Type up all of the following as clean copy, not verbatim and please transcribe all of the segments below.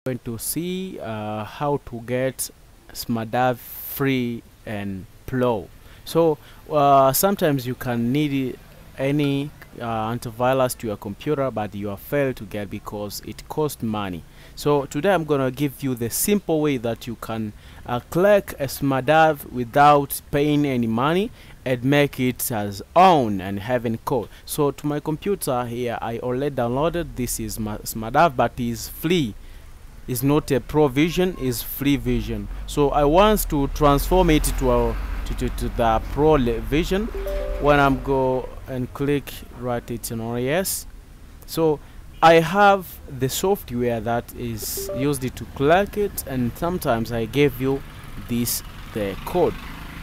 Going to see how to get Smadav free and Pro. So sometimes you can need any antivirus to your computer, but you have failed to get because it costs money. So today I'm gonna give you the simple way that you can click a Smadav without paying any money and make it as own and having code. So to my computer here, I already downloaded. This is Smadav, but it's free. Is not a pro version, is free version. So I want to transform it to the pro version. When I'm go and click write it in yes, so I have the software that is used to click it, and sometimes I give you this the code.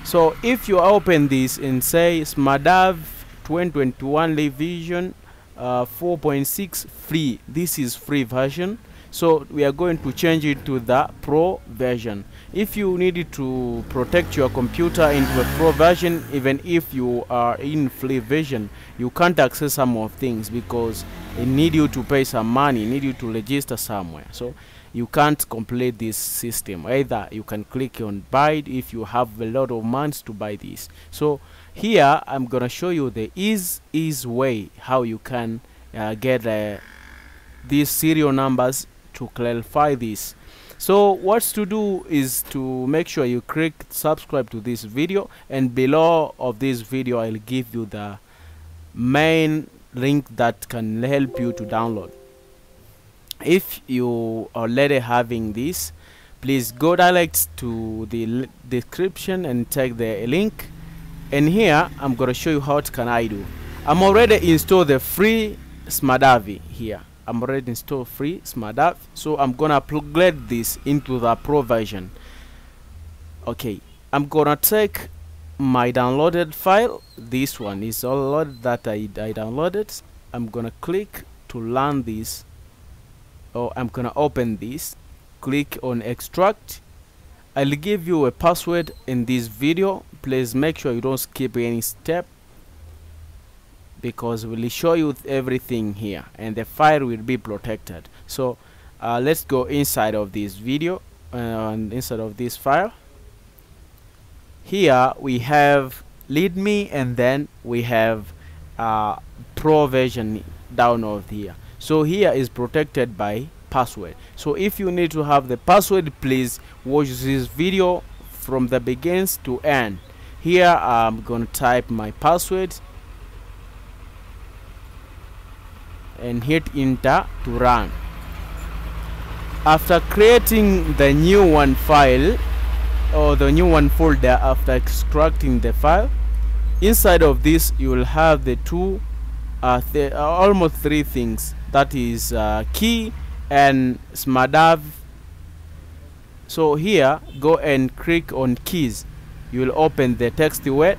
So if you open this and say Smadav 2021 version 4.6 free, this is free version. So we are going to change it to the pro version. If you need to protect your computer into a pro version, even if you are in free version, you can't access some of things because it need you to pay some money, need you to register somewhere. So you can't complete this system. Either you can click on buy it if you have a lot of months to buy this. So here I'm gonna show you the easy way how you can get these serial numbers to clarify this. So what's to do is to make sure you click subscribe to this video, and below of this video I'll give you the main link that can help you to download. If you are already having this, please go direct to the description and take the link, and here I'm gonna show you how can I do. I'm already installed the free Smadav here. I'm already installed free Smadav, so I'm gonna upgrade this into the pro version. Okay, I'm gonna take my downloaded file. This one is all that I downloaded. I'm gonna click to learn this, or I'm gonna open this, click on extract. I'll give you a password in this video. Please make sure you don't skip any step, because we'll show you everything here and the file will be protected. So let's go inside of this video and inside of this file. Here we have readme, and then we have pro version download here. So here is protected by password. So if you need to have the password, please watch this video from the beginning to end. Here I'm gonna type my password and hit enter to run. After creating the new one file or the new one folder, after extracting the file, inside of this you will have the two almost three things, that is key and Smadav. So here go and click on keys. You will open the text word,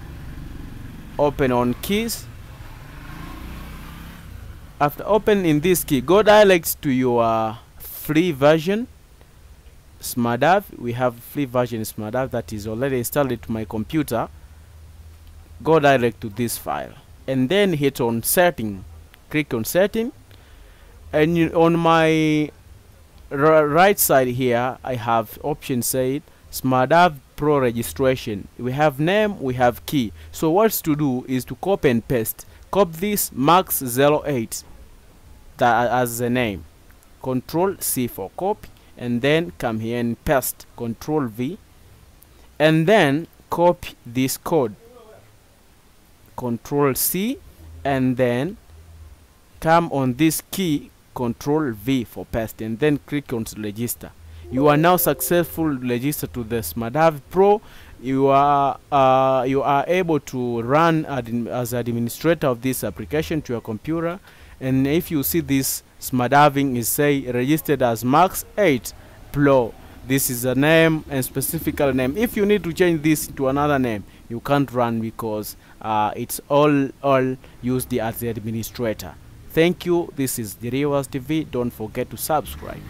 open on keys. After opening this key, go direct to your free version Smadav. We have free version Smadav that is already installed to my computer. Go direct to this file and then hit on setting. Click on setting, and on my right side here I have option said Smadav Pro registration. We have name, we have key. So what's to do is to copy and paste. Copy this max 08 that as the name, Control C for copy, and then come here and paste, Control V, and then copy this code, Control C, and then come on this key, Control V for paste, and then click on register. You are now successful registered to the Smadav Pro. You are able to run as administrator of this application to your computer. And if you see this Smadaving is say registered as Max 8 Pro, this is a name and specific name. If you need to change this to another name, you can't run because it's all used as the administrator. Thank you. This is JIRIWAS TV. Don't forget to subscribe.